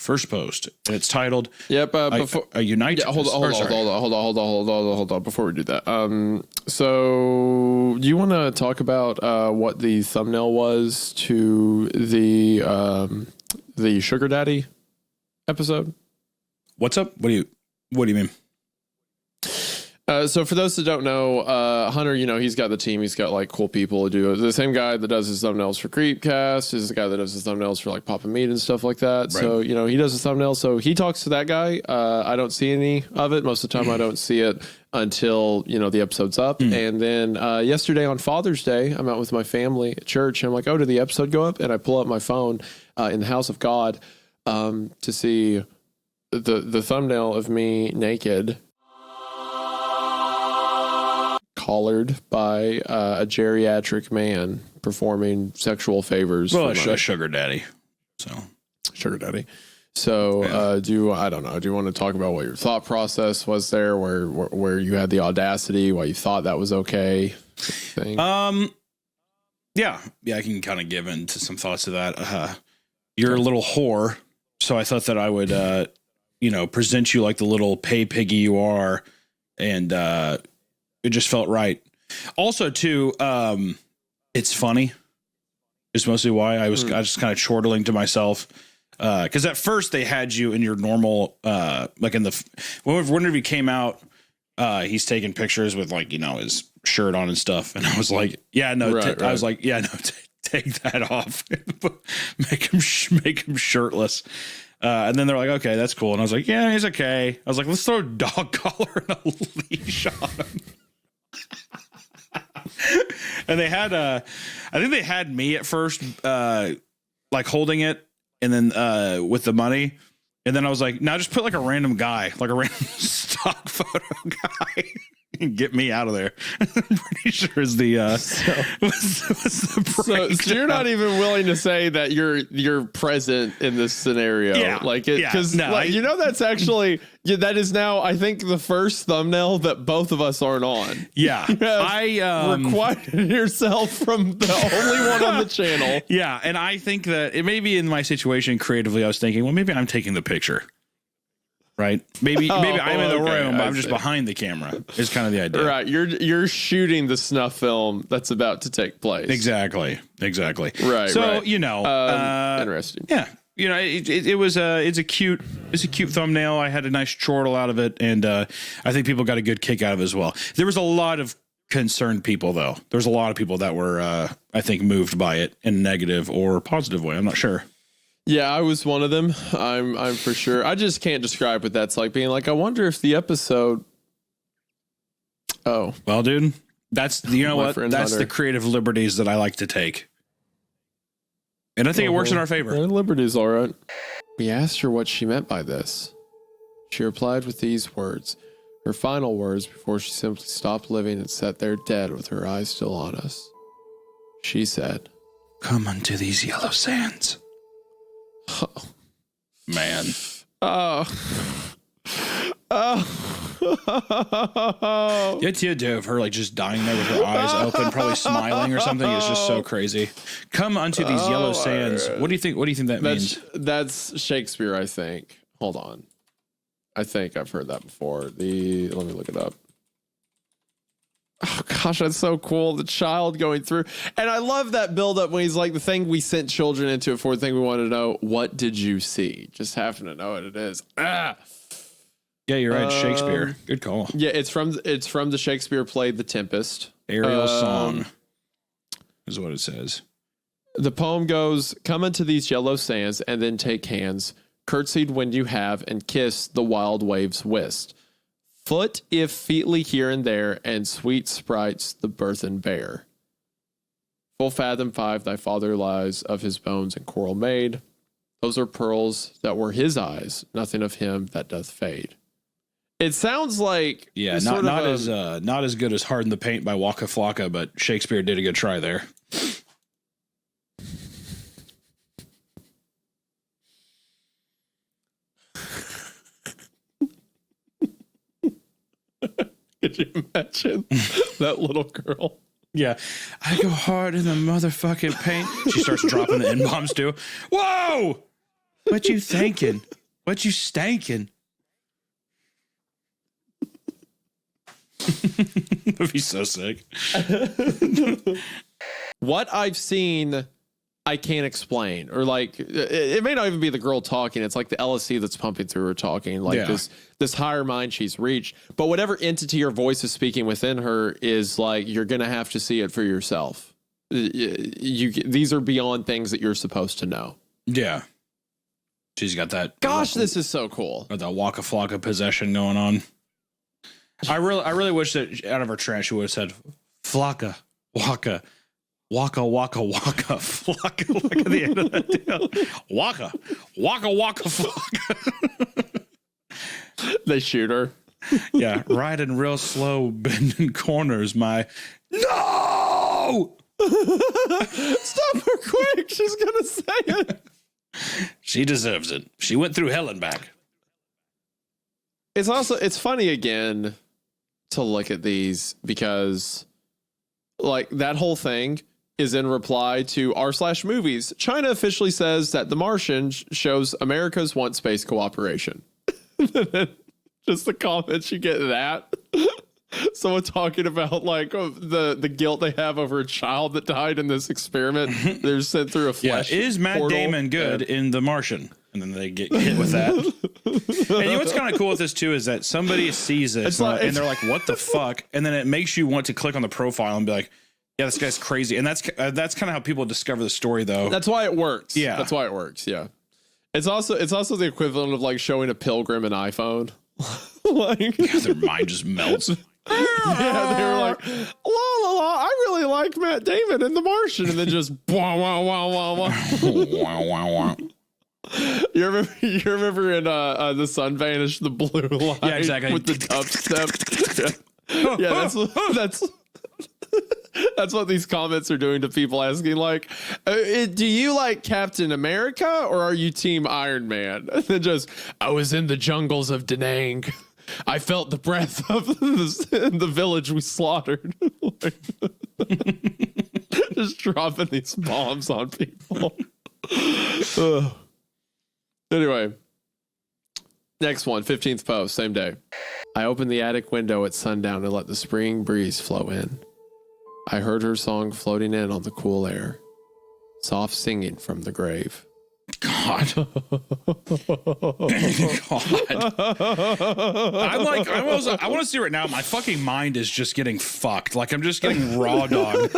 first post, and it's titled. Yep. Before Unite. Yeah, hold on. Before we do that, so do you want to talk about what the thumbnail was to the Sugar Daddy episode? What's up? What do you mean? So for those that don't know, Hunter, he's got the team. He's got like cool people who do it. The same guy that does his thumbnails for CreepCast is the guy that does his thumbnails for like Papa Meat and stuff like that. Right. So, he does his thumbnails. So he talks to that guy. I don't see any of it. Most of the time I don't see it until, the episode's up. And then yesterday on Father's Day, I'm out with my family at church. And I'm like, oh, did the episode go up? And I pull up my phone in the house of God to see the thumbnail of me naked, collared by a geriatric man performing sexual favors. Well, a sugar daddy. Sugar daddy. So, yeah. Do you want to talk about what your thought process was there, where you had the audacity, why you thought that was okay? Yeah, I can kind of give into some thoughts of that. You're a little whore, so I thought that I would, present you like the little pay piggy you are, and it just felt right. Also, too, it's funny. It's mostly why I was just kind of chortling to myself. Because at first they had you in your normal, like in whenever he came out, he's taking pictures with like, his shirt on and stuff. And I was like, yeah, no, right. I was like, yeah, no, take that off. make him shirtless. And then they're like, okay, that's cool. And I was like, yeah, he's okay. I was like, let's throw a dog collar and a leash on him. And they had I think they had me at first like holding it, and then with the money, and then I was like, now just put like a random guy, like a random stock photo guy, and get me out of there. I'm pretty sure is the so you're not even willing to say that you're present in this scenario. Yeah, like it, because that's actually that is now I think the first thumbnail that both of us aren't on. Yeah, I required yourself from the only one on the channel. Yeah, and I think that it may be in my situation creatively. I was thinking, well, maybe I'm taking the picture. Right. Maybe I'm in the room, but I'm just behind the camera is kind of the idea. Right. You're shooting the snuff film that's about to take place. Exactly. Right. So, right. Interesting. Yeah. It's a cute thumbnail. I had a nice chortle out of it. And I think people got a good kick out of it as well. There was a lot of concerned people, though. There was a lot of people that were, I think, moved by it in a negative or positive way. I'm not sure. Yeah, I was one of them. I'm for sure. I just can't describe what that's like being like, I wonder if the episode. Oh, well, dude, that's that's Hunter. the creative liberties that I like to take. And I think it works in our favor. Liberty's all right. We asked her what she meant by this. She replied with these words, her final words before she simply stopped living and sat there dead with her eyes still on us. She said, "Come unto these yellow sands." Oh. Man. Oh. The idea of her like just dying there with her eyes open, probably smiling or something, is just so crazy. Come unto these yellow sands. What do you think that means? That's Shakespeare, I think. Hold on. I think I've heard that before. Let me look it up. Oh gosh, that's so cool. The child going through. And I love that buildup when he's like, the thing we sent children into it for, the thing we want to know, what did you see? Just having to know what it is. Yeah, you're right. Shakespeare. Good call. Yeah, it's from the Shakespeare play The Tempest. Ariel's song is what it says. The poem goes, come into these yellow sands and then take hands, curtsied when you have, and kiss the wild waves whist. Foot if featly here and there, and sweet sprites the burthen bear. Full fathom 5 thy father lies, of his bones and coral made. Those are pearls that were his eyes, nothing of him that doth fade. It sounds like not as good as Harden the Paint by Waka Flocka, but Shakespeare did a good try there. Could you imagine that little girl? Yeah. I go hard in the motherfucking paint. She starts dropping the N-bombs too. Whoa! What you thinking? What you stanking? That'd be so sick. What I've seen, I can't explain. Or like, it may not even be the girl talking. It's like the LSD that's pumping through her talking. Like this higher mind she's reached. But whatever entity or voice is speaking within her is like, you're going to have to see it for yourself. These are beyond things that you're supposed to know. Yeah. She's got that. Gosh, this is so cool. That Waka Flocka possession going on. I really wish that out of her trance she would have said Flocka, Waka, Waka, Waka, Waka, Flocka, like at the end of that deal. Waka, Waka, Waka, Flocka. They shoot her. Yeah, riding real slow, bending corners. No! Stop her quick. She's going to say it. She deserves it. She went through hell and back. It's funny again to look at these because like that whole thing is in reply to r/movies. China officially says that The Martian shows America's want space cooperation. Just the comments you get that. Someone talking about like the guilt they have over a child that died in this experiment. They're sent through a flesh. Yeah, is Matt Damon good in The Martian? And then they get hit with that. And you know what's kind of cool with this too is that somebody sees it and they're like, "What the fuck?" And then it makes you want to click on the profile and be like, "Yeah, this guy's crazy." And that's kind of how people discover the story, though. That's why it works. Yeah, that's why it works. Yeah, it's also the equivalent of like showing a pilgrim an iPhone. Like their mind just melts. Yeah, they were like, la la la, I really like Matt Damon in The Martian, and then just wah wah wah wah wah. Wow, wow, wow. You remember in The Sun Vanished, the blue light, yeah, exactly, with the dubstep. Yeah, that's what these comments are doing to people asking, like, do you like Captain America or are you Team Iron Man? And then just, I was in the jungles of Da Nang. I felt the breath of the village we slaughtered. Just dropping these bombs on people. Anyway, next one, 15th post, same day. I opened the attic window at sundown and let the spring breeze flow in. I heard her song floating in on the cool air, soft singing from the grave. God. God. I want to see right now. My fucking mind is just getting fucked. Like I'm just getting raw dog.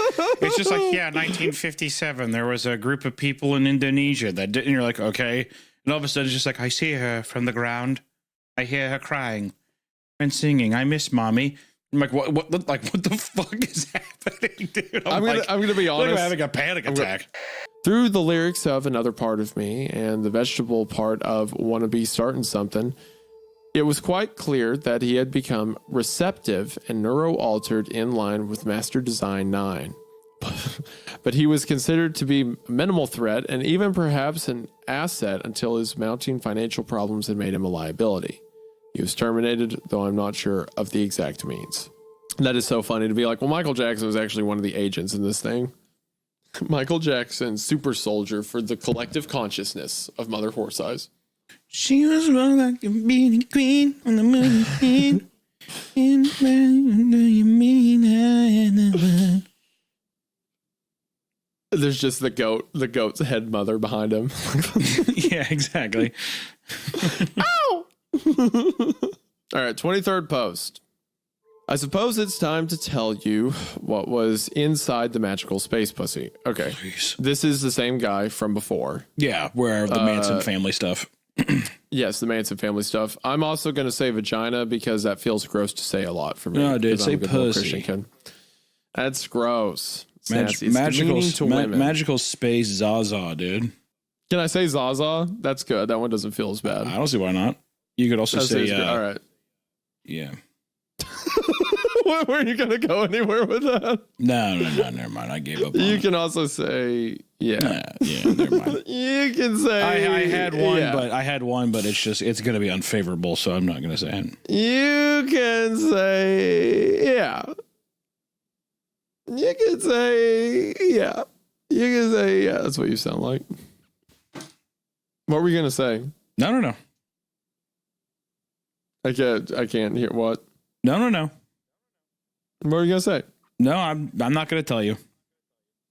It's just like, yeah, 1957. There was a group of people in Indonesia that didn't. You're like, okay. And all of a sudden, it's just like, I see her from the ground. I hear her crying and singing. I miss mommy. I'm like, what the fuck is happening, dude? I'm gonna be honest. I'm having a panic attack. Through the lyrics of Another Part of Me and the vegetable part of Wanna Be Starting Something, it was quite clear that he had become receptive and neuro-altered in line with Master Design 9. But he was considered to be a minimal threat and even perhaps an asset until his mounting financial problems had made him a liability. He was terminated, though I'm not sure of the exact means. That is so funny to be like, well, Michael Jackson was actually one of the agents in this thing. Michael Jackson, super soldier for the collective consciousness of Mother Horse Eyes. She was wrong like a beating queen on the moon. There's just the goat's head mother behind him. Yeah, exactly. Ow! All right, 23rd post. I suppose it's time to tell you what was inside the magical space pussy. Okay. Jeez. This is the same guy from before. Yeah, where the Manson family stuff. Yes, the Manson family stuff. I'm also going to say vagina because that feels gross to say a lot for me. No, dude, say pussy. That's gross. Magical space zaza, dude. Can I say zaza? That's good. That one doesn't feel as bad. I don't see why not. You could also say, all right. Yeah. Were you going to go anywhere with that? No, never mind. I gave up on You it. can also say, yeah. Yeah, never mind. You can say. I had one, but it's going to be unfavorable, so I'm not going to say it. You can say, yeah. You can say, yeah. You can say, yeah. That's what you sound like. What were you gonna say? No. I can't hear what. No. What were you gonna say? No, I'm not gonna tell you.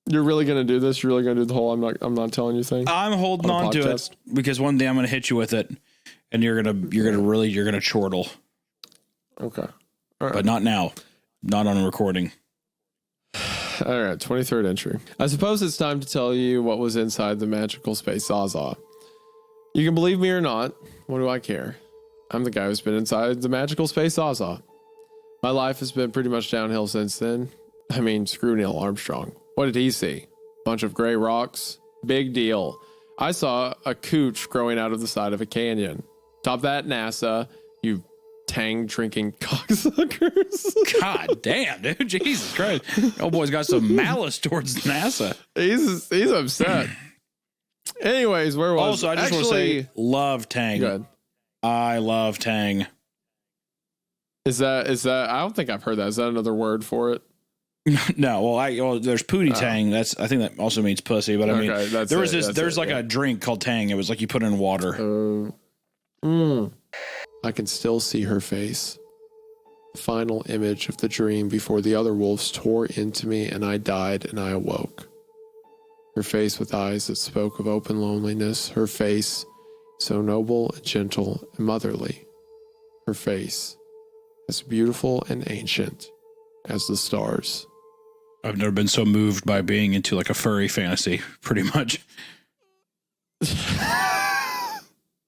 You're really gonna do this? You're really gonna do the whole I'm not telling you thing? I'm holding on to it because one day I'm gonna hit you with it, and you're gonna chortle. Okay. All right. But not now. Not on a recording. All right, 23rd entry. I suppose it's time to tell you what was inside the magical space Zaza. You can believe me or not. What do I care? I'm the guy who's been inside the magical space Zaza. My life has been pretty much downhill since then. I mean, screw Neil Armstrong. What did he see? Bunch of gray rocks? Big deal. I saw a cooch growing out of the side of a canyon. Top that, NASA, you Tang drinking cocksuckers. God damn, dude. Jesus Christ. Old boy's got some malice towards NASA. He's upset. Anyways, where was Also, I just want to say, love Tang. Good. I love Tang. Is that I don't think I've heard that. Is that another word for it? No, well, there's Pootie Tang. I think that also means pussy, but I mean, there's like a drink called Tang. It was like you put in water. I can still see her face. The final image of the dream before the other wolves tore into me and I died and I awoke. Her face with eyes that spoke of open loneliness. Her face so noble and gentle and motherly. Her face as beautiful and ancient as the stars. I've never been so moved by being into like a furry fantasy, pretty much.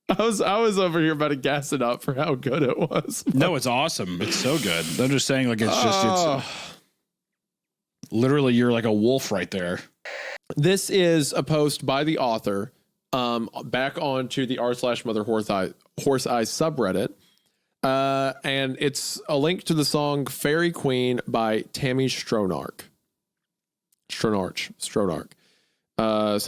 I was over here about to gas it up for how good it was. No, it's awesome. It's so good. I'm just saying, like, it's literally, you're like a wolf right there. This is a post by the author back onto the r/mother horse eye subreddit. And it's a link to the song Fairy Queen by Tammy Stronach. Some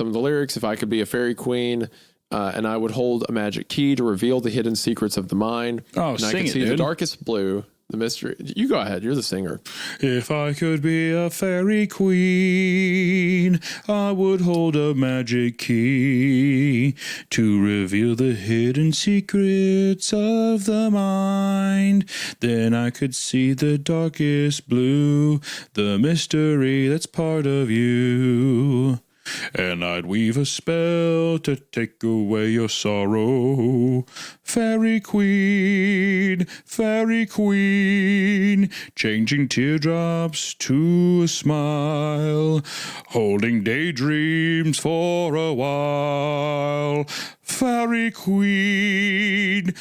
of the lyrics: if I could be a fairy queen, and I would hold a magic key to reveal the hidden secrets of the mind. Oh, and sing I could it, see dude. the darkest blue, the mystery. You go ahead. You're the singer. If I could be a fairy queen, I would hold a magic key to reveal the hidden secrets of the mind. Then I could see the darkest blue, the mystery that's part of you. And I'd weave a spell to take away your sorrow. Fairy queen, changing teardrops to a smile, holding daydreams for a while. Fairy queen,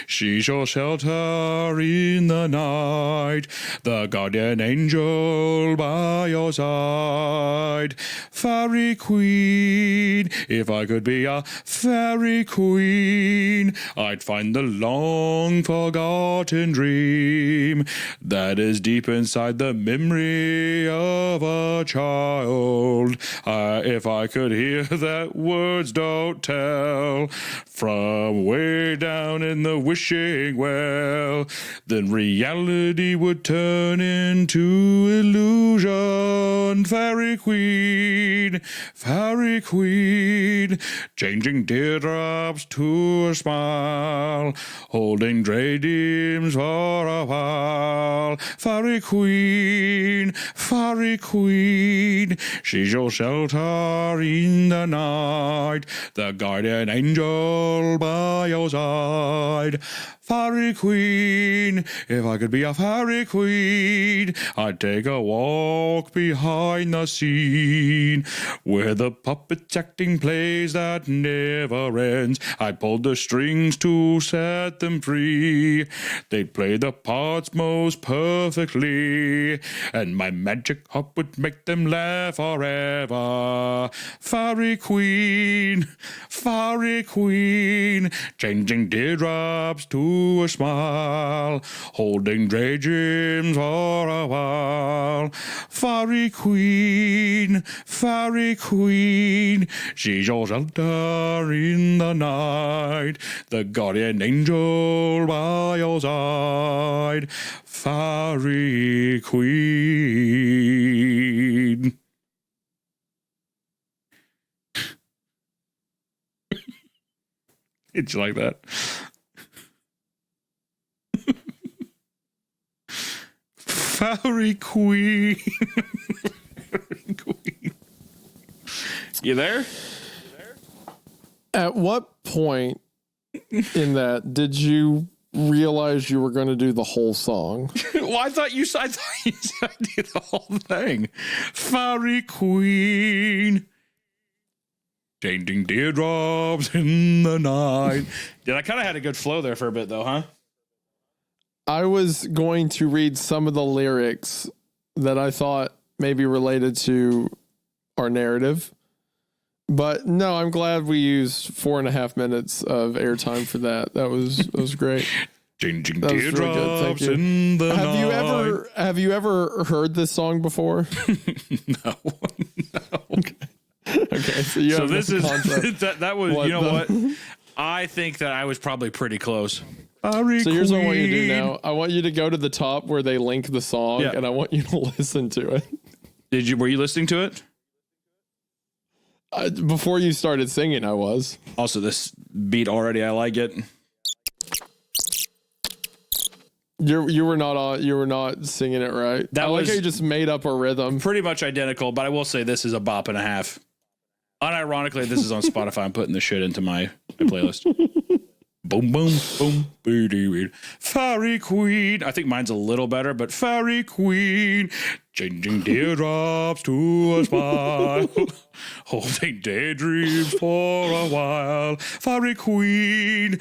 she's your shelter in the night, the guardian angel by your side. Fairy queen, if I could be a fairy queen, I'd find the long forgotten dream that is deep inside the memory of a child. If I could hear that words don't tell from way down in the wishing well, then reality would turn into illusion. Fairy queen, changing teardrops to a smile, holding daydreams for a while. Fairy queen, she's your shelter in the night, the guardian angel by your side. Fairy queen, if I could be a fairy queen, I'd take a walk behind the scene where the puppet's acting plays that never ends. I'd pull the strings to set them free. They'd play the parts most perfectly, and my magic harp would make them laugh forever. Fairy queen, changing teardrops to a smile, holding daydreams for a while. Fairy queen, she's your shelter in the night, the guardian angel by your side. Fairy queen. Did you like that? Fairy Queen. Queen. You there? At what point in that did you realize you were going to do the whole song? Well, I thought you said the whole thing. Fairy Queen. Changing teardrops in the night. Did I kind of had a good flow there for a bit though, huh? I was going to read some of the lyrics that I thought maybe related to our narrative. But no, I'm glad we used 4.5 minutes of airtime for that. That was great. Changing That was really good. teardrops Thank you. in the night. Have you ever heard this song before? No. Okay, so you have this no is concept. that was what? I think that I was probably pretty close. So here's what I want you to do now. I want you to go to the top where they link the song, and I want you to listen to it. Were you listening to it? Before you started singing, I was. Also, this beat already, I like it. You were not singing it right. I like how you just made up a rhythm. Pretty much identical, but I will say this is a bop and a half. Unironically, this is on Spotify. I'm putting this shit into my playlist. Boom, boom, boom, booty, Fairy Queen. I think mine's a little better, but Fairy Queen, changing teardrops to a smile, holding daydreams for a while. Fairy Queen,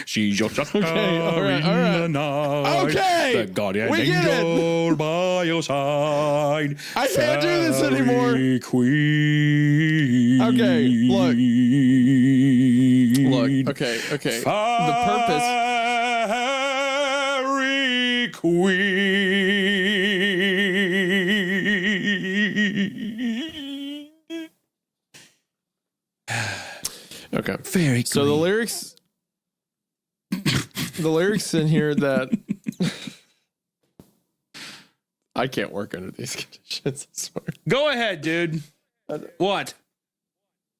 she's your star in the night. Okay, the guardian angel by your side. I can't do this anymore. Fairy Queen. Okay, look. Okay. The purpose. Fairy Queen. Okay. Very Queen. So the lyrics in here that I can't work under these conditions, I swear. Go ahead, dude. What?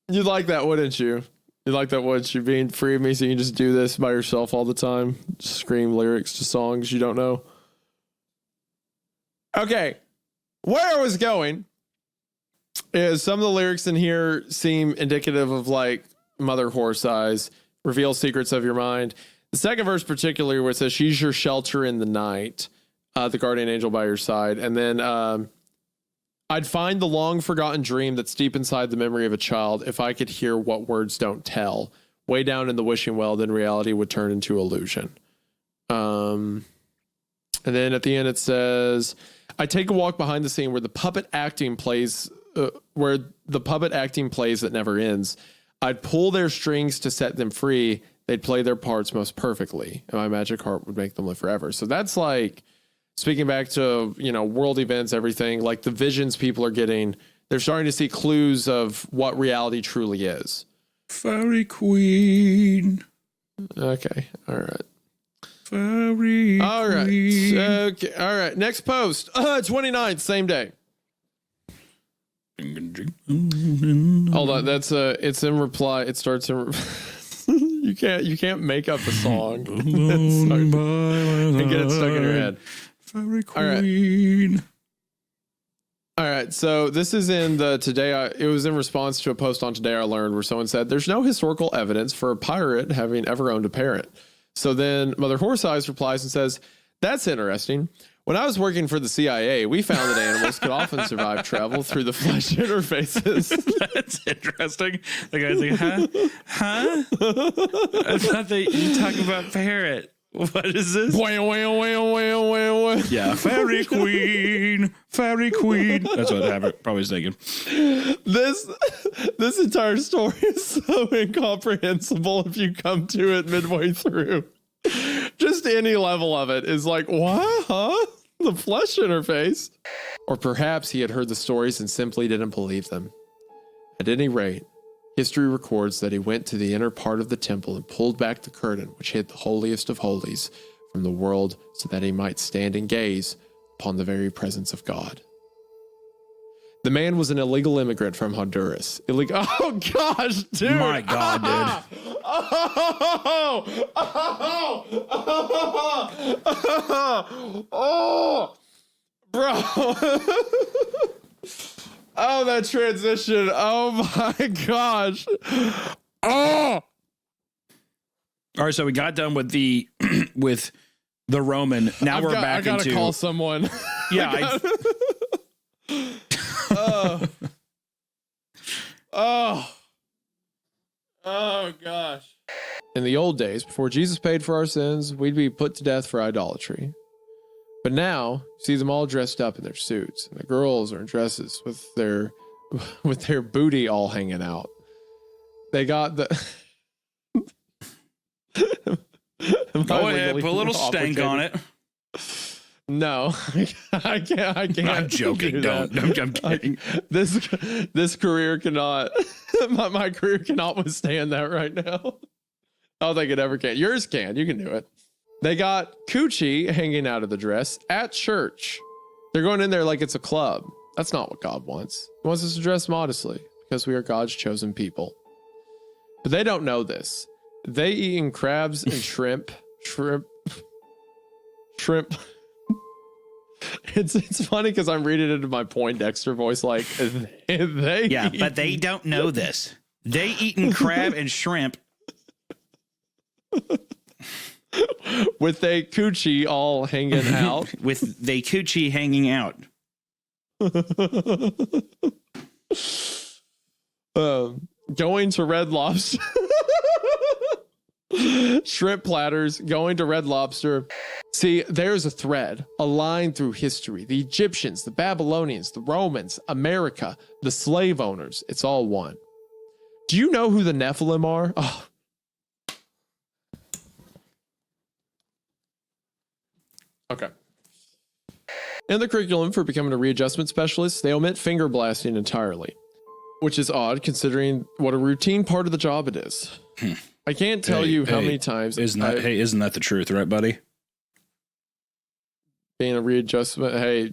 You'd like that, wouldn't you? You like that, wouldn't you? Being free of me, so you can just do this by yourself all the time. Just scream lyrics to songs you don't know. Okay. Where I was going is some of the lyrics in here seem indicative of like Mother Horse Eyes, reveal secrets of your mind. The second verse particularly where it says, she's your shelter in the night, the guardian angel by your side. And then I'd find the long forgotten dream that's deep inside the memory of a child if I could hear what words don't tell. Way down in the wishing well, then reality would turn into illusion. And then at the end it says, I take a walk behind the scene where the puppet acting plays that never ends. I'd pull their strings to set them free. They'd play their parts most perfectly, and my magic heart would make them live forever. So that's like, speaking back to, world events, everything, like the visions people are getting, they're starting to see clues of what reality truly is. Fairy Queen. Okay. All right. Fairy All right. Queen. Okay. All right. Next post. 29th, same day. Hold on. That's it's in reply. It starts in. You can't make up a song and get it stuck in your head. Fairy Queen. All right, so this is in the it was in response to a post on Today I Learned where someone said, there's no historical evidence for a pirate having ever owned a parrot. So then Mother Horse Eyes replies and says, that's interesting. When I was working for the CIA, we found that animals could often survive travel through the flesh interfaces. That's interesting. The guy's like, huh? I thought you talking about parrot. What is this? Yeah, Fairy Queen. That's what I probably was thinking. This entire story is so incomprehensible if you come to it midway through. Just any level of it is like, what? Huh? The flesh interface? Or perhaps he had heard the stories and simply didn't believe them. At any rate, history records that he went to the inner part of the temple and pulled back the curtain which hid the holiest of holies from the world so that he might stand and gaze upon the very presence of God. The man was an illegal immigrant from Honduras. Oh gosh, dude! My God, dude! Bro! Oh, that transition! Oh my gosh! Oh! All right, so we got done with the Roman. Now we're back into. I gotta call someone. Yeah. Oh gosh. In the old days, before Jesus paid for our sins, we'd be put to death for idolatry. But now, you see them all dressed up in their suits, and the girls are in dresses with their booty all hanging out. They got the Go ahead, put a little stank on it. No, I can't. I'm joking. I'm kidding. This career cannot. My career cannot withstand that right now. I don't think it ever can. Yours can. You can do it. They got coochie hanging out of the dress at church. They're going in there like it's a club. That's not what God wants. He wants us to dress modestly because we are God's chosen people. But they don't know this. They eating crabs and shrimp. It's funny because I'm reading it in my Poindexter voice, like they. Yeah, but they don't know this. They eating crab and shrimp with they coochie all hanging out. With they coochie hanging out. Going to Red Lobster. Shrimp platters, going to Red Lobster. See, there's a thread, a line through history. The Egyptians, the Babylonians, the Romans, America, the slave owners. It's all one. Do you know who the Nephilim are? Oh. Okay. In the curriculum for becoming a readjustment specialist, they omit finger blasting entirely, which is odd considering what a routine part of the job it is. I can't tell you how many times. Isn't that the truth, right, buddy? Being a readjustment. Hey,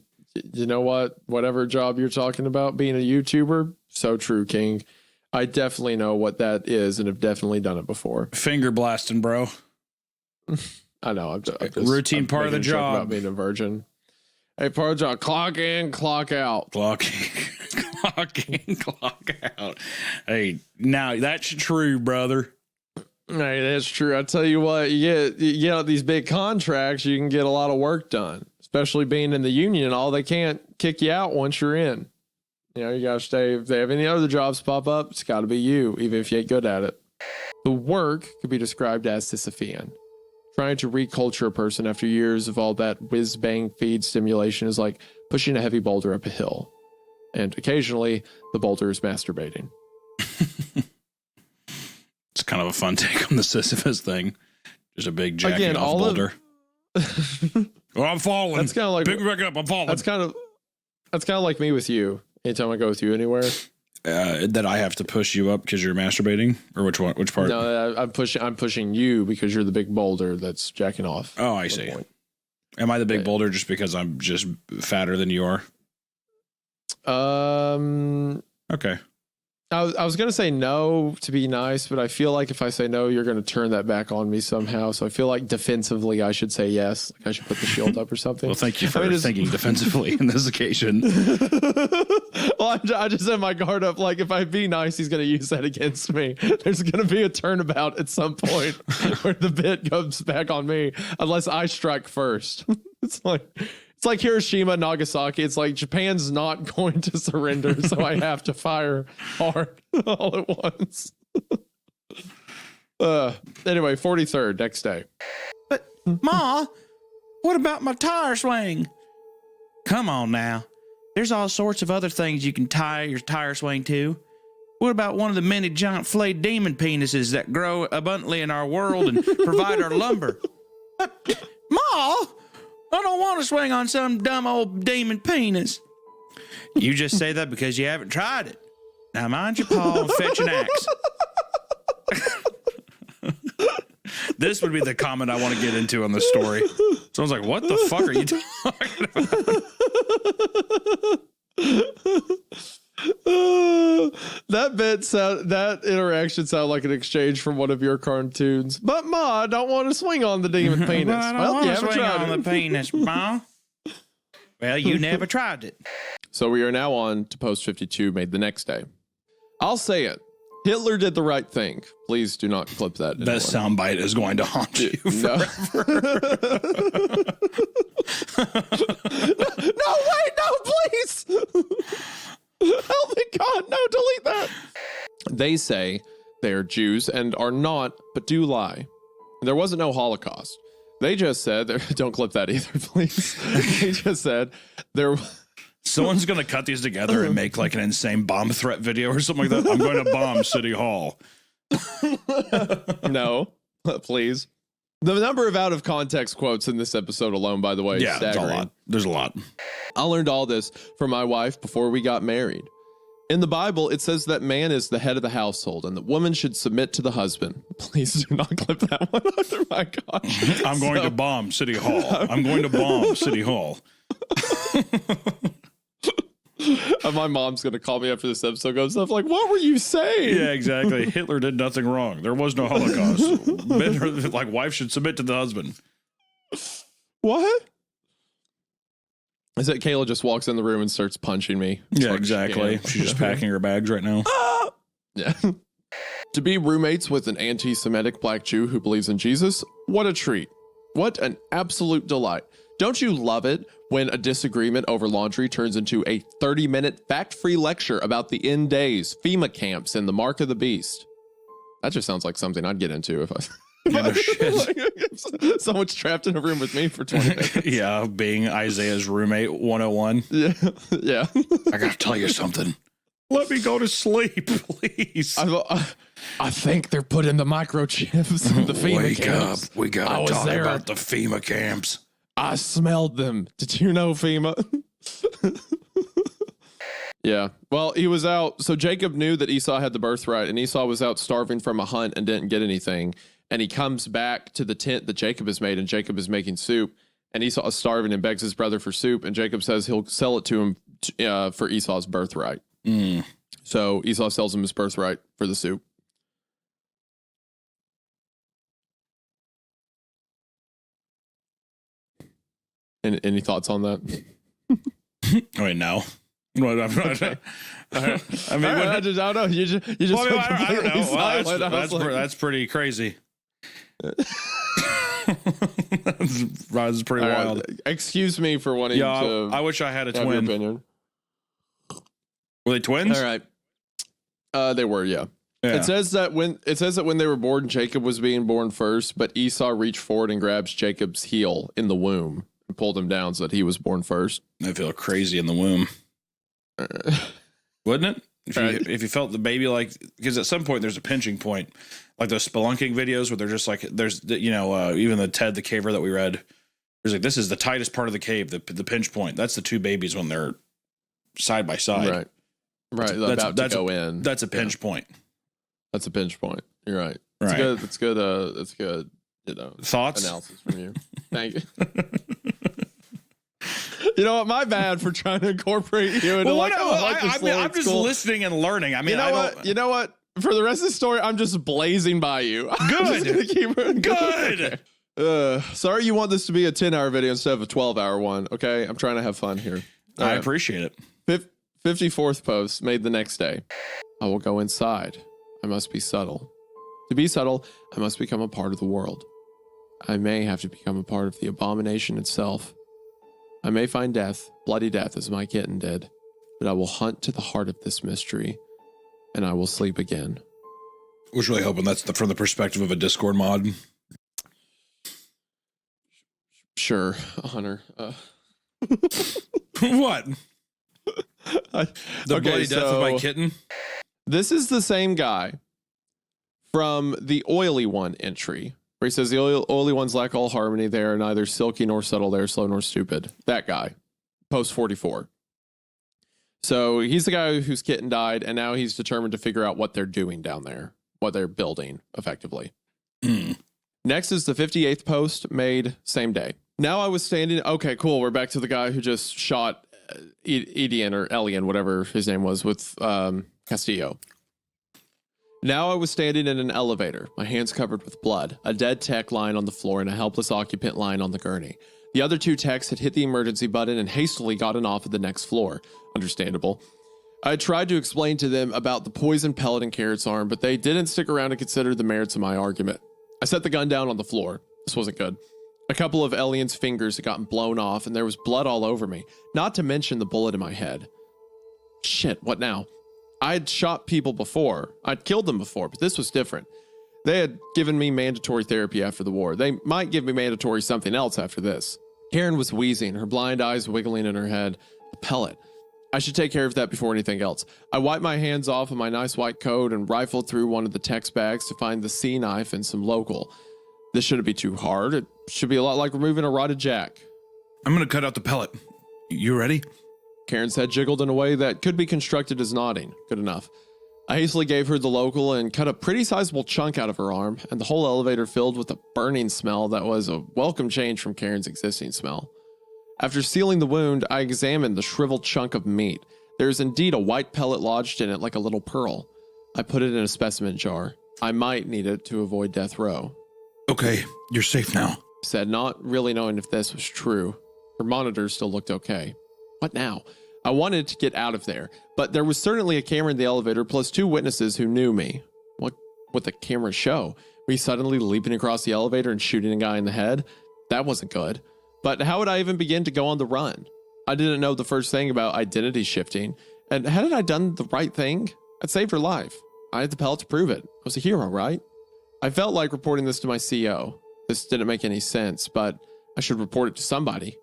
you know what? Whatever job you're talking about, being a YouTuber, so true, King. I definitely know what that is and have definitely done it before. Finger blasting, bro. I know. I'm just routine part of the job. About being a virgin. Hey, part of the job. Clock in, clock out. Clock in, clock out. Hey, now that's true, brother. Hey, that's true. I tell you what, you get these big contracts, you can get a lot of work done, especially being in the union and all. They can't kick you out once you're in. You know, you got to stay. If they have any other jobs pop up, it's got to be you, even if you ain't good at it. The work could be described as Sisyphean. Trying to reculture a person after years of all that whiz-bang feed stimulation is like pushing a heavy boulder up a hill. And occasionally, the boulder is masturbating. It's kind of a fun take on the Sisyphus thing. Just a big jacking off boulder. Oh, I'm falling. That's kind of like pick me back up. I'm falling. That's kind of like me with you. Anytime I go with you anywhere, that I have to push you up because you're masturbating, or which one? Which part? No, I'm pushing you because you're the big boulder that's jacking off. Oh, I see. Am I the big boulder just because I'm just fatter than you are? Okay. I was going to say no to be nice, but I feel like if I say no, you're going to turn that back on me somehow. So I feel like defensively, I should say yes. Like I should put the shield up or something. Well, thank you for thinking defensively in this occasion. Well, I just had my guard up. Like if I be nice, he's going to use that against me. There's going to be a turnabout at some point where the bit comes back on me unless I strike first. It's like Hiroshima, Nagasaki. It's like Japan's not going to surrender, so I have to fire hard all at once. Anyway, 43rd, next day. But, Ma, what about my tire swing? Come on now. There's all sorts of other things you can tie your tire swing to. What about one of the many giant flayed demon penises that grow abundantly in our world and provide our lumber? But, Ma, I don't want to swing on some dumb old demon penis. You just say that because you haven't tried it. Now mind your paw and fetch an axe. This would be the comment I want to get into on this story. Someone's like, what the fuck are you talking about? that interaction sounded like an exchange from one of your cartoons. But Ma, I don't want to swing on the demon penis. Well, you haven't tried on the penis, Ma. Well, you never tried it. So we are now on to post 52 made the next day. I'll say it. Hitler did the right thing. Please do not clip that. That soundbite is going to haunt you forever. No, wait, no, please. Help me, God, no, delete that. They say they are Jews and are not, but do lie. There wasn't no Holocaust. They just said, don't clip that either, please. They just said there. Someone's going to cut these together and make like an insane bomb threat video or something like that. I'm going to bomb City Hall. No, please. The number of out of context quotes in this episode alone, by the way, is staggering. It's a lot. There's a lot. I learned all this from my wife before we got married. In the Bible, it says that man is the head of the household and that woman should submit to the husband. Please do not clip that one under my gosh. I'm going to bomb City Hall. I'm going to bomb City Hall. My mom's going to call me after this episode goes stuff like, what were you saying? Yeah, exactly. Hitler did nothing wrong. There was no Holocaust. Men are, like, wife should submit to the husband. What? Is that Kayla just walks in the room and starts punching me? Yeah, exactly. She's just packing her bags right now. Yeah. To be roommates with an anti-Semitic black Jew who believes in Jesus, what a treat. What an absolute delight. Don't you love it when a disagreement over laundry turns into a 30-minute fact-free lecture about the end days, FEMA camps, and the mark of the beast? That just sounds like something I'd get into if I... Someone's trapped in a room with me for 20 minutes. Yeah, being Isaiah's roommate 101. Yeah. Yeah. I gotta tell you something. Let me go to sleep, please. I think they're putting the microchips in the FEMA camps. Up. We gotta talk about the FEMA camps. I smelled them. Did you know FEMA? Yeah. Well, he was out. So Jacob knew that Esau had the birthright, and Esau was out starving from a hunt and didn't get anything. And he comes back to the tent that Jacob has made, and Jacob is making soup. And Esau is starving and begs his brother for soup. And Jacob says he'll sell it to him for Esau's birthright. Mm. So Esau sells him his birthright for the soup. Any thoughts on that? Wait, no. I mean, I don't know. You just well, I don't know. Well, that's pretty crazy. That's pretty wild. Excuse me for wanting to. I wish I had a have your twin. opinion. Were they twins? All right. They were, yeah. Yeah. It says that when they were born, Jacob was being born first, but Esau reached forward and grabs Jacob's heel in the womb and pulled him down so that he was born first. I feel crazy in the womb. Wouldn't it? If you felt the baby, like, because at some point there's a pinching point, like those spelunking videos where they're just like, there's, even the Ted the Caver that we read, there's like, this is the tightest part of the cave, the pinch point. That's the two babies when they're side by side. Right. About to go in. That's a pinch point. That's a pinch point. You're right. Right. That's good. That's good. Thoughts? Analysis from you. Thank you. You know what? My bad for trying to incorporate you into I'm just listening and learning. I mean, You know what? For the rest of the story, I'm just blazing by you. Good. Good. Sorry you want this to be a 10-hour video instead of a 12-hour one. Okay, I'm trying to have fun here. I appreciate it. 54th post made the next day. I will go inside. I must be subtle. To be subtle, I must become a part of the world. I may have to become a part of the abomination itself. I may find death, bloody death as my kitten did, but I will hunt to the heart of this mystery, and I will sleep again. I was really hoping that's from the perspective of a Discord mod. Sure, Hunter. What? The bloody death of my kitten? This is the same guy from the Oily One entry, where he says the oily ones lack all harmony. They are neither silky nor subtle. They are slow nor stupid. That guy, post 44. So he's the guy whose kitten died, and now he's determined to figure out what they're doing down there, what they're building, effectively. Mm. Next is the 58th post, made same day. Now I was standing. Okay, cool. We're back to the guy who just shot Edian or Elian, whatever his name was, with Castillo. Now I was standing in an elevator, my hands covered with blood, a dead tech lying on the floor and a helpless occupant lying on the gurney. The other 2 techs had hit the emergency button and hastily gotten off at the next floor. Understandable. I tried to explain to them about the poison pellet in Carrot's arm, but they didn't stick around to consider the merits of my argument. I set the gun down on the floor. This wasn't good. A couple of Elian's fingers had gotten blown off, and there was blood all over me, not to mention the bullet in my head. Shit, what now? I'd shot people before. I'd killed them before, but this was different. They had given me mandatory therapy after the war. They might give me mandatory something else after this. Karen was wheezing, her blind eyes wiggling in her head. The pellet. I should take care of that before anything else. I wiped my hands off of my nice white coat and rifled through one of the tech's bags to find the C knife and some local. This shouldn't be too hard. It should be a lot like removing a rotted jack. I'm going to cut out the pellet. You ready? Karen's head jiggled in a way that could be constructed as nodding. Good enough. I hastily gave her the local and cut a pretty sizable chunk out of her arm, and the whole elevator filled with a burning smell that was a welcome change from Karen's existing smell. After sealing the wound, I examined the shriveled chunk of meat. There is indeed a white pellet lodged in it like a little pearl. I put it in a specimen jar. I might need it to avoid death row. Okay, you're safe now. Said, not really knowing if this was true. Her monitor still looked okay. What now? I wanted to get out of there, but there was certainly a camera in the elevator plus 2 witnesses who knew me. What would the camera show? Me suddenly leaping across the elevator and shooting a guy in the head? That wasn't good. But how would I even begin to go on the run? I didn't know the first thing about identity shifting. And hadn't I done the right thing? I'd saved her life. I had the pellet to prove it. I was a hero, right? I felt like reporting this to my CO. This didn't make any sense, but I should report it to somebody.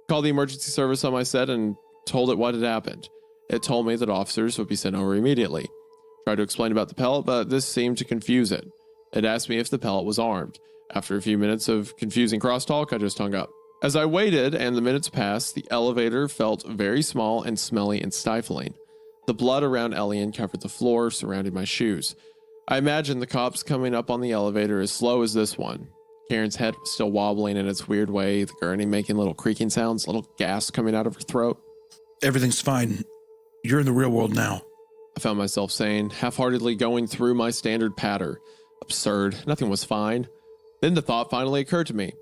Called the emergency service on my set and told it what had happened. It told me that officers would be sent over immediately. Tried to explain about the pellet, but this seemed to confuse it. It asked me if the pellet was armed. After a few minutes of confusing crosstalk, I just hung up. As I waited and the minutes passed, the elevator felt very small and smelly and stifling. The blood around Elian covered the floor, surrounding my shoes. I imagined the cops coming up on the elevator as slow as this one. Karen's head was still wobbling in its weird way, the gurney making little creaking sounds, little gas coming out of her throat. Everything's fine. You're in the real world now. I found myself saying, half-heartedly going through my standard patter. Absurd. Nothing was fine. Then the thought finally occurred to me.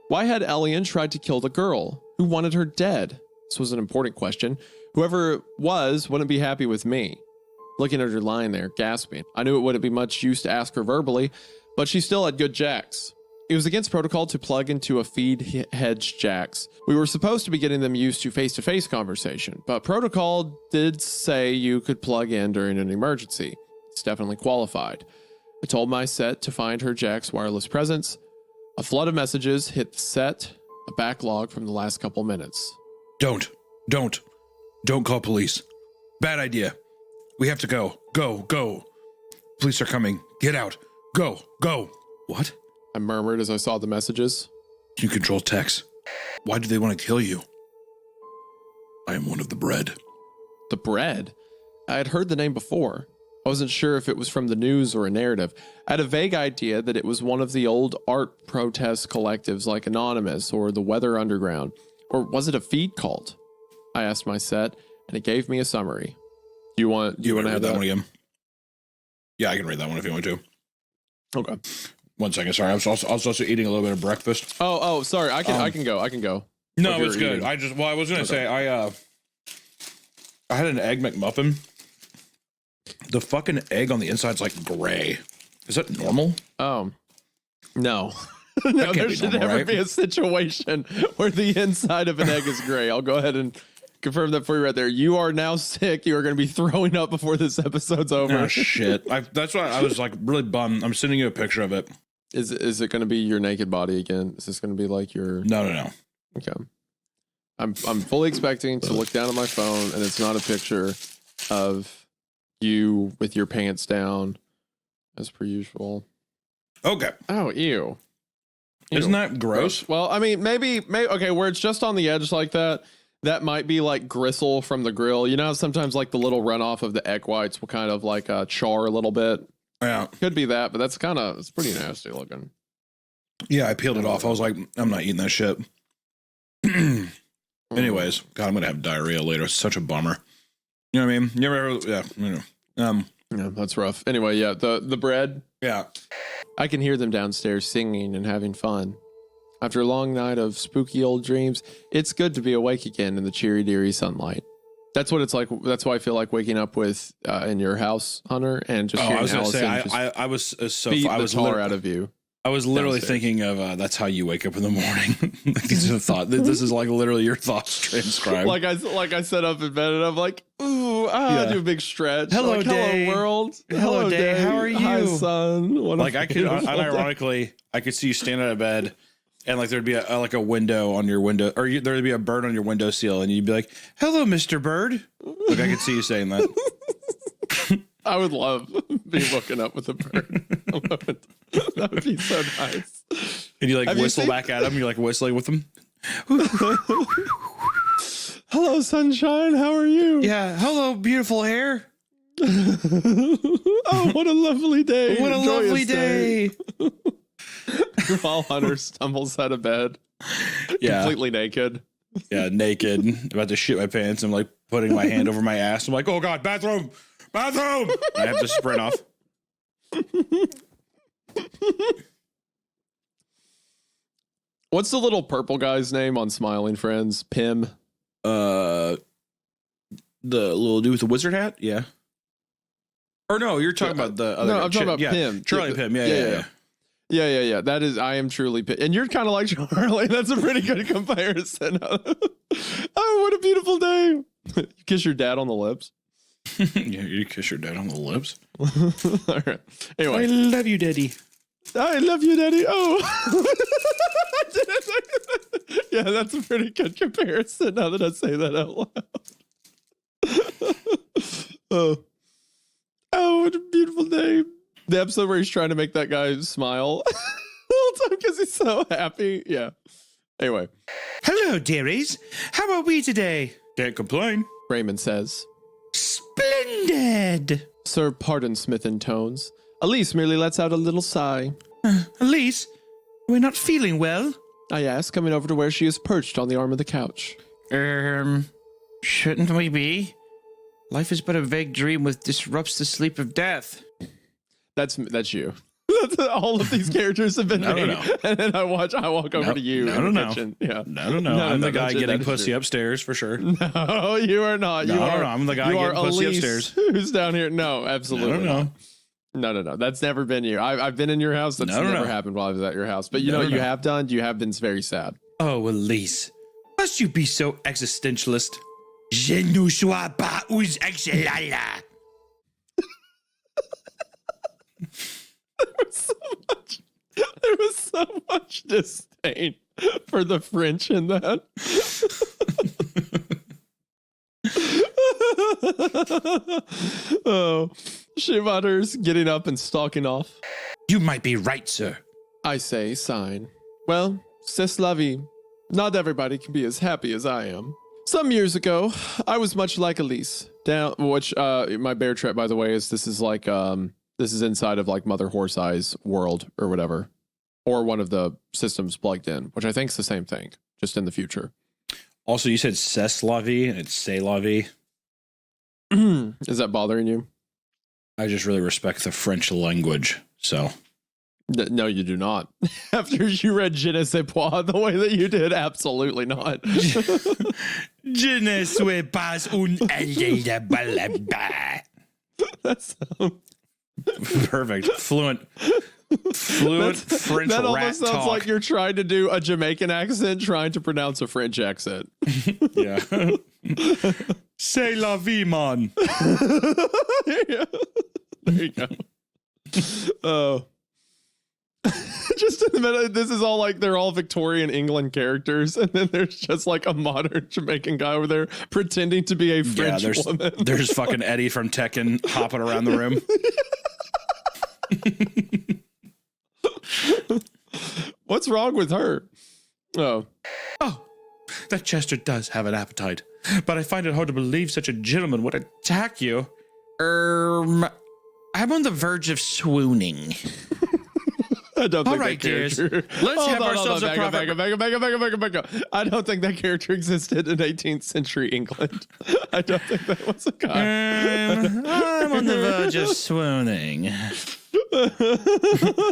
Why had Elian tried to kill the girl? Who wanted her dead? This was an important question. Whoever it was wouldn't be happy with me. Looking at her lying there, gasping. I knew it wouldn't be much use to ask her verbally, but she still had good jacks. It was against protocol to plug into a feed hedge jacks. We were supposed to be getting them used to face-to-face conversation, but protocol did say you could plug in during an emergency. It's definitely qualified. I told my set to find her jack's wireless presence. A flood of messages hit the set, a backlog from the last couple minutes. Don't call police. Bad idea. We have to go. Go. Police are coming. Get out. Go. What? I murmured as I saw the messages. You control techs. Why do they want to kill you? I am one of the bread. The bread? I had heard the name before. I wasn't sure if it was from the news or a narrative. I had a vague idea that it was one of the old art protest collectives like Anonymous or the Weather Underground. Or was it a feed cult? I asked my set, and it gave me a summary. Do you want to have that one again? Yeah, I can read that one if you want to. Okay. 1 second. Sorry, I was also eating a little bit of breakfast. Oh, sorry. I can go. No, it's good. I was gonna say I had an egg McMuffin. The fucking egg on the inside's like gray. Is that normal? No. No, there should never be a situation where the inside of an egg is gray. I'll go ahead and confirm that for you right there. You are now sick. You are going to be throwing up before this episode's over. Oh, shit. That's why I was like really bummed. I'm sending you a picture of it. Is it going to be your naked body again? Is this going to be like your... No. Okay. I'm fully expecting to look down at my phone and it's not a picture of you with your pants down as per usual. Okay. Oh, ew. Isn't that gross? Well, I mean, maybe, okay, where it's just on the edge like that might be like gristle from the grill. You know how sometimes like the little runoff of the egg whites will kind of like char a little bit? Yeah. Could be that, but it's pretty nasty looking. Yeah, I peeled it off. I was like, I'm not eating that shit. Anyways, God, I'm going to have diarrhea later. It's such a bummer. You know what I mean? You ever, Yeah, that's rough. Anyway, yeah, the bread. Yeah. I can hear them downstairs singing and having fun. After a long night of spooky old dreams, it's good to be awake again in the cheery, deary sunlight. That's what it's like. That's why I feel like waking up with in your house, Hunter, and just hearing I was going to say, Allison I was so beat I the was tar out of you. I was literally downstairs. thinking of that's how you wake up in the morning. These are the thought. This is like literally your thoughts transcribed. Like I set up in bed and I'm like, ooh, I do a big stretch. Hello, like, day. Hello, world. Hello, day. How are you? Hi, son. What a like I could beautiful day. unironically, I could see you standing out of bed, and like there'd be a window on your window, or there'd be a bird on your windowsill, and you'd be like, "Hello, Mr. Bird." Like I could see you saying that. I would love being woken up with a bird. That would be so nice. And you like whistle back at him. You're like whistling with him. Hello, sunshine. How are you? Yeah. Hello, beautiful hair. Oh, what a lovely day. What a lovely day. While Hunter stumbles out of bed, completely naked. Yeah, naked, about to shit my pants. I'm like putting my hand over my ass. I'm like, oh God, bathroom. I have to sprint off. What's the little purple guy's name on Smiling Friends? Pim. The little dude with the wizard hat? Yeah. Or no, you're talking about the other No, I'm talking about Pim. Charlie Pim. Yeah. Yeah. That is, I am truly Pim. And you're kind of like Charlie. That's a pretty good comparison. Oh, what a beautiful day. You kiss your dad on the lips. Yeah, you kiss your dad on the lips. All right. Anyway. I love you, Daddy. I love you, Daddy. Oh. Yeah, that's a pretty good comparison now that I say that out loud. Oh, what a beautiful day. The episode where he's trying to make that guy smile the whole time because he's so happy. Yeah. Anyway. Hello, dearies. How are we today? Can't complain. Raymond says, Splendid. Sir, pardon Smith in tones. Elise merely lets out a little sigh. Elise, we're not feeling well. I ask, coming over to where she is perched on the arm of the couch. Shouldn't we be? Life is but a vague dream which disrupts the sleep of death. That's you. That's all of these characters have been made. No. And then I walk over to you in the kitchen. Yeah. No. I'm the guy getting pussy upstairs for sure. No, you are not. No, I'm the guy getting pussy upstairs. Who's down here? No, absolutely not. No. That's never been you. I've been in your house. That's never happened while I was at your house. But you know what you have done? You have been very sad. Oh, Elise, must you be so existentialist? Je ne suis pas existentialiste. There was so much disdain for the French in that. Oh, she mutters, getting up and stalking off. You might be right, sir. I say, sighing. Well, c'est la vie. Not everybody can be as happy as I am. Some years ago, I was much like Elise. My bear trap, by the way, is this is inside of like Mother Horse Eye's world or whatever. Or one of the systems plugged in, which I think is the same thing, just in the future. Also, you said c'est la vie and it's c'est la vie. Is that bothering you? I just really respect the French language, so. No, you do not. After you read Je ne sais pas the way that you did, absolutely not. Je ne suis pas un That's perfect. Fluent French that rat almost sounds talk. like you're trying to do a Jamaican accent, trying to pronounce a French accent. Yeah. C'est la vie, man. Yeah. There you go. Oh. Just in the middle, this is all like they're all Victorian England characters, and then there's just like a modern Jamaican guy over there pretending to be a French woman. There's fucking Eddie from Tekken hopping around the room. What's wrong with her? Oh, that Chester does have an appetite, but I find it hard to believe such a gentleman would attack you. I'm on the verge of swooning. I don't All think right, that dears. character. Let's have ourselves a back up, proper... back up. I don't think that character existed in 18th century England. I don't think that was a guy. I'm on the verge of swooning.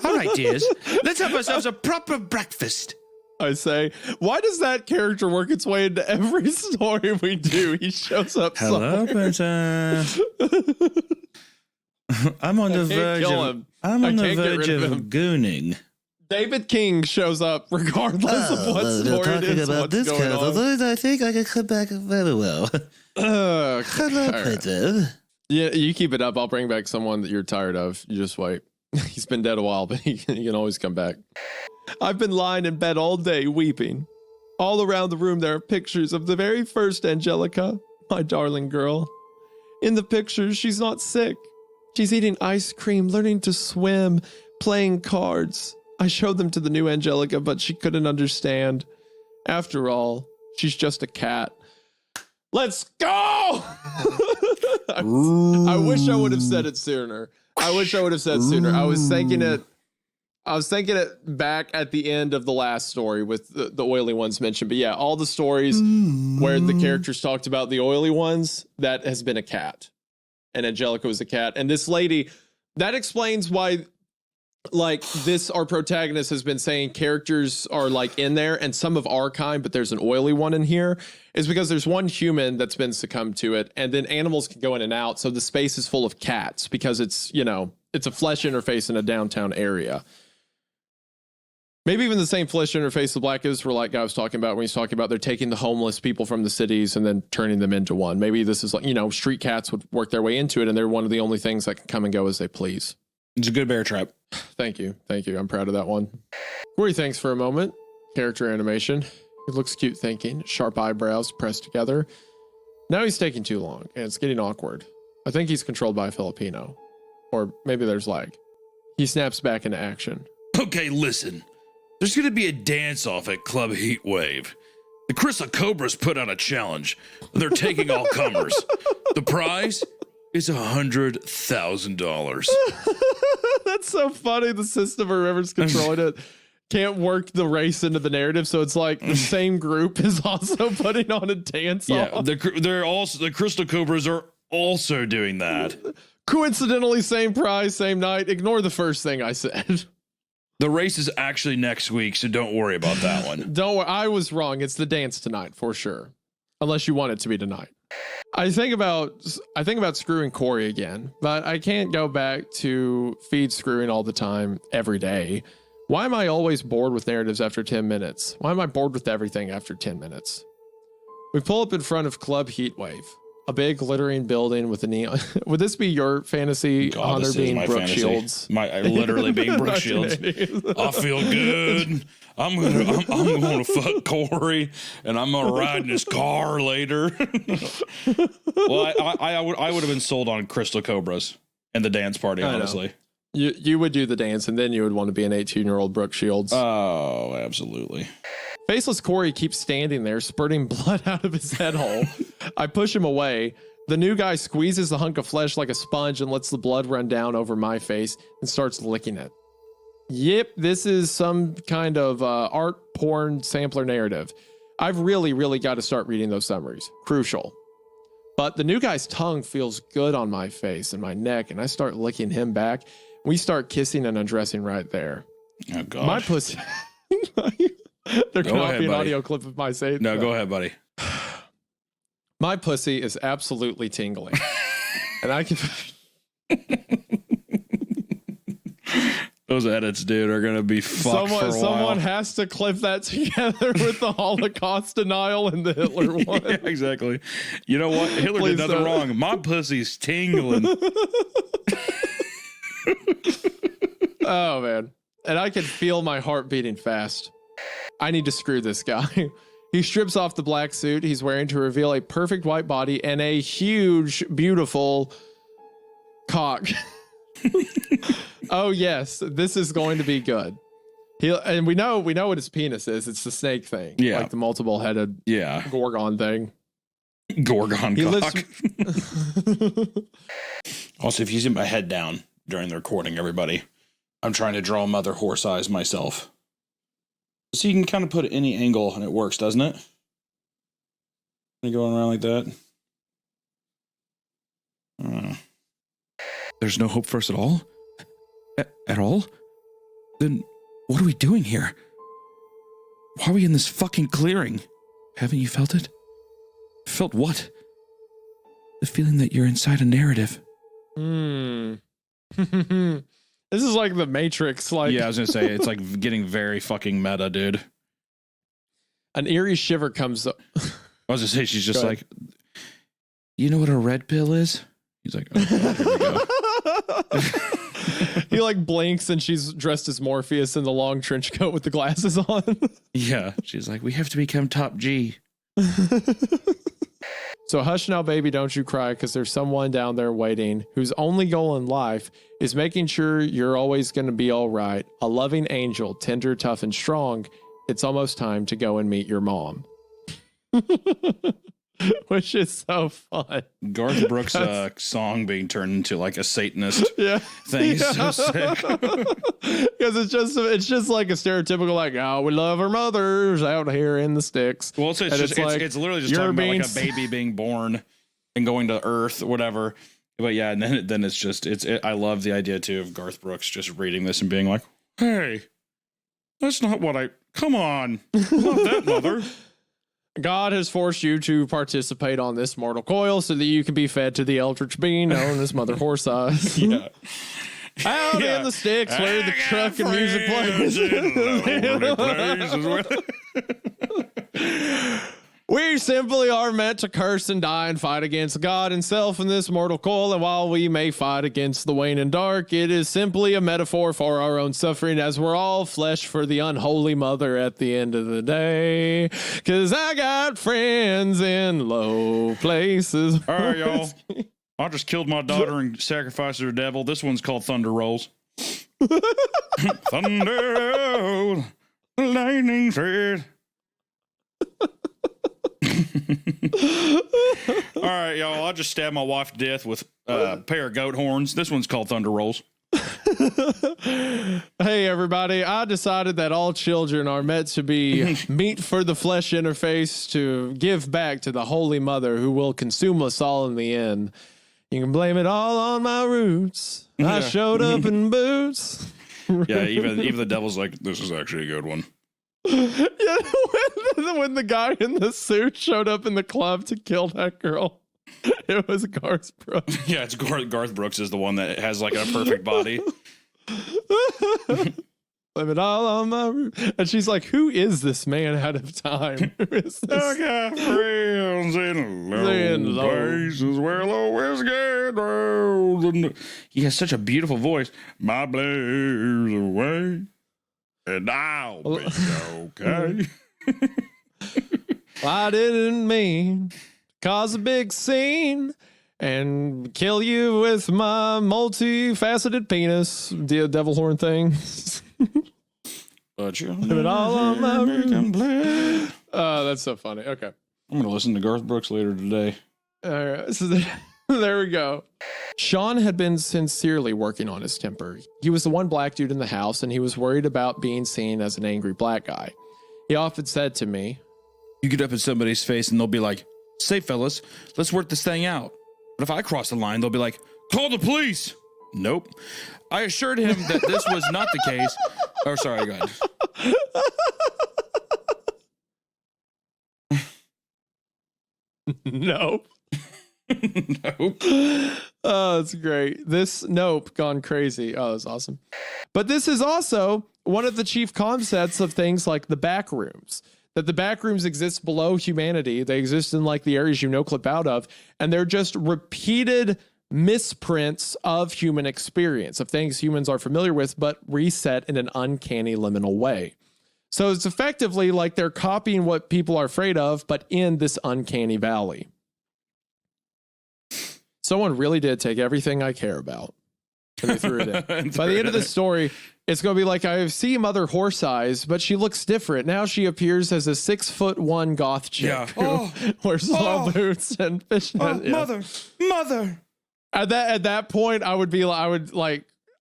All right, dears. Let's have ourselves a proper breakfast. I say, why does that character work its way into every story we do? He shows up Hello, somewhere. I'm on the verge of... I'm on the verge of gooning. David King shows up regardless of what story it is. About this kind of I think I can come back very well. Hello, Peter. Yeah, you keep it up. I'll bring back someone that you're tired of. You just wait. He's been dead a while, but he can always come back. I've been lying in bed all day weeping. All around the room there are pictures of the very first Angelica, my darling girl. In the pictures, she's not sick. She's eating ice cream, learning to swim, playing cards. I showed them to the new Angelica, but she couldn't understand. After all, she's just a cat. Let's go! I wish I would have said it sooner. I was thinking it back at the end of the last story with the oily ones mentioned. But yeah, all the stories where the characters talked about the oily ones, that has been a cat. And Angelica was a cat. And this lady, that explains why, like, our protagonist has been saying characters are, like, in there, and some of our kind, but there's an oily one in here, is because there's one human that's been succumbed to it, and then animals can go in and out, so the space is full of cats, because it's, it's a flesh interface in a downtown area. Maybe even the same flesh interface the Black Israelite guy was talking about when he's talking about they're taking the homeless people from the cities and then turning them into one. Maybe this is like, street cats would work their way into it, and they're one of the only things that can come and go as they please. It's a good bear trap. Thank you. I'm proud of that one. Corey thinks for a moment. Character animation. It looks cute thinking. Sharp eyebrows pressed together. Now he's taking too long, and it's getting awkward. I think he's controlled by a Filipino. Or maybe there's lag. He snaps back into action. Okay, listen. There's going to be a dance-off at Club Heatwave. The Crystal Cobras put out a challenge. They're taking all comers. The prize is $100,000. That's so funny. The system or whoever's controlling it can't work the race into the narrative, so it's like the same group is also putting on a dance-off. Yeah, the Crystal Cobras are also doing that. Coincidentally, same prize, same night. Ignore the first thing I said. The race is actually next week, so don't worry about that one. Don't worry. I was wrong. It's the dance tonight for sure. Unless you want it to be tonight. I think about screwing Corey again, but I can't go back to feed screwing all the time every day. Why am I always bored with narratives after 10 minutes? Why am I bored with everything after 10 minutes? We pull up in front of Club Heatwave, a big glittering building with a neon. Would this be your fancy honor being Brooke fantasy. Shields? Literally being Brooke Shields. I feel good. I'm gonna fuck Corey, and I'm gonna ride in his car later. Well, I would have been sold on Crystal Cobras and the dance party, honestly. You would do the dance, and then you would want to be an 18-year-old Brooke Shields. Oh, absolutely. Faceless Corey keeps standing there, spurting blood out of his head hole. I push him away. The new guy squeezes the hunk of flesh like a sponge and lets the blood run down over my face and starts licking it. Yep, this is some kind of art porn sampler narrative. I've really got to start reading those summaries. Crucial. But the new guy's tongue feels good on my face and my neck, and I start licking him back. We start kissing and undressing right there. Oh, God. My pussy... There cannot be an audio clip of my saying. No, go ahead, buddy. My pussy is absolutely tingling. And I can... Those edits, dude, are going to be fucked for a while. Someone has to clip that together with the Holocaust denial and the Hitler one. Yeah, exactly. You know what? Hitler did nothing wrong. My pussy's tingling. Oh, man. And I can feel my heart beating fast. I need to screw this guy. He strips off the black suit he's wearing to reveal a perfect white body and a huge, beautiful cock. Oh, yes. This is going to be good. And we know what his penis is. It's the snake thing. Yeah. Like the multiple-headed Gorgon thing. Gorgon cock. Also, if you zoom my head down during the recording, everybody, I'm trying to draw mother horse eyes myself. So you can kind of put it any angle and it works, doesn't it? Going around like that. There's no hope for us at all? At all? Then what are we doing here? Why are we in this fucking clearing? Haven't you felt it? Felt what? The feeling that you're inside a narrative. This is like the Matrix. Like, yeah, I was gonna say it's like getting very fucking meta, dude. An eerie shiver comes up. I was gonna say she's just like, you know what a red pill is? He's like, oh, God, here we go. He like blinks and she's dressed as Morpheus in the long trench coat with the glasses on. Yeah, she's like, we have to become top G. So hush now, baby, don't you cry, because there's someone down there waiting whose only goal in life is making sure you're always going to be all right. A loving angel, tender, tough, and strong. It's almost time to go and meet your mom. Which is so fun. Garth Brooks' song being turned into like a Satanist thing is so sick. Because it's just like a stereotypical like, oh, we love our mothers out here in the sticks. Well, it's literally just talking about like a baby being born and going to Earth, whatever. But yeah, and then it's just I love the idea too of Garth Brooks just reading this and being like, hey, that's not what come on, love that mother. God has forced you to participate on this mortal coil so that you can be fed to the eldritch being known as Mother Horse Eyes. Yeah. Out in the sticks where the truck and music plays. We simply are meant to curse and die and fight against God and self in this mortal coil. And while we may fight against the waning dark, it is simply a metaphor for our own suffering, as we're all flesh for the unholy mother at the end of the day. 'Cause I got friends in low places. All right, y'all. I just killed my daughter and sacrificed her to the devil. This one's called Thunder Rolls. Thunder rolls, lightning thread. All right, y'all. I just stabbed my wife to death with a pair of goat horns. This one's called Thunder Rolls. Hey, everybody. I decided that all children are meant to be meat for the flesh interface to give back to the Holy Mother who will consume us all in the end. You can blame it all on my roots. I showed up in boots. Yeah, even the devil's like, this is actually a good one. Yeah, when the guy in the suit showed up in the club to kill that girl, it was Garth Brooks. Yeah, it's Garth Brooks is the one that has like a perfect body. Blame it all on my roof. And she's like, who is this man out of time? Who is this? I got friends in low places where the whiskey rolls. He has such a beautiful voice. My blues away. And I'll be okay. I didn't mean to cause a big scene and kill you with my multifaceted penis, the devil horn thing. But you it all on my room. Oh, that's so funny. Okay. I'm going to listen to Garth Brooks later today. All right. So there we go. Sean had been sincerely working on his temper. He was the one black dude in the house, and he was worried about being seen as an angry black guy. He often said to me, you get up in somebody's face and they'll be like, say, fellas, let's work this thing out. But if I cross the line, they'll be like, call the police. Nope. I assured him that this was not the case. Oh, sorry, go ahead. Nope. Nope. Oh, that's great. This nope gone crazy. Oh, that's awesome. But this is also one of the chief concepts of things like the backrooms. That the backrooms exist below humanity. They exist in like the areas you no clip out of, and they're just repeated misprints of human experience, of things humans are familiar with, but reset in an uncanny liminal way. So it's effectively like they're copying what people are afraid of, but in this uncanny valley. Someone really did take everything I care about and they threw it in. By the end of the story, it's going to be like, I see Mother Horse Eyes, but she looks different. Now she appears as a 6'1" goth chick who wears low boots and fish. Mother. At that point, I would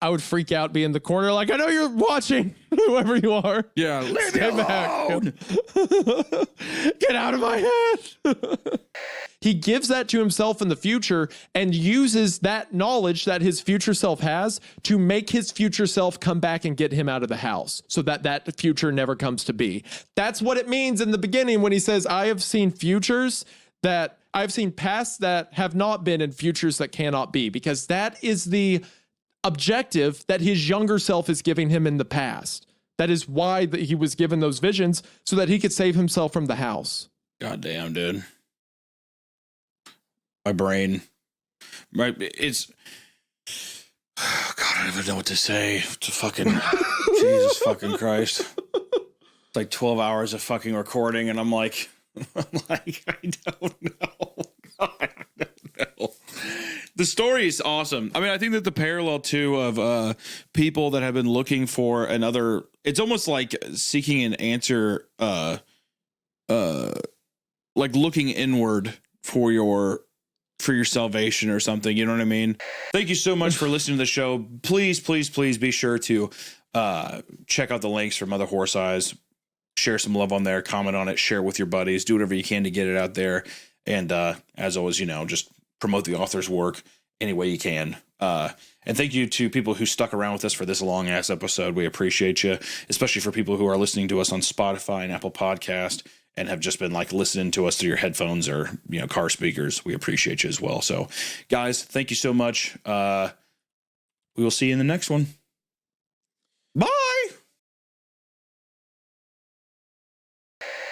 I would freak out, be in the corner, like, I know you're watching, whoever you are. Yeah, leave me alone. Get out of my head. He gives that to himself in the future and uses that knowledge that his future self has to make his future self come back and get him out of the house so that that future never comes to be. That's what it means in the beginning when he says, I have seen futures that I've seen pasts that have not been and futures that cannot be, because that is the objective that his younger self is giving him in the past. That is why he was given those visions, so that he could save himself from the house. God damn, dude. My brain, right? It's, God, I don't even know what to say. To fucking, Jesus fucking Christ. It's like 12 hours of fucking recording, and I'm like, I don't know. I don't know. The story is awesome. I mean, I think that the parallel too of people that have been looking for another, it's almost like seeking an answer, like looking inward for your salvation or something. You know what I mean? Thank you so much for listening to the show. Please be sure to check out the links for Mother Horse Eyes. Share some love on there, comment on it, share it with your buddies, do whatever you can to get it out there. And as always, just promote the author's work any way you can. And thank you to people who stuck around with us for this long ass episode. We appreciate you, especially for people who are listening to us on Spotify and Apple Podcast and have just been like listening to us through your headphones or, car speakers. We appreciate you as well. So guys, thank you so much. We will see you in the next one. Bye.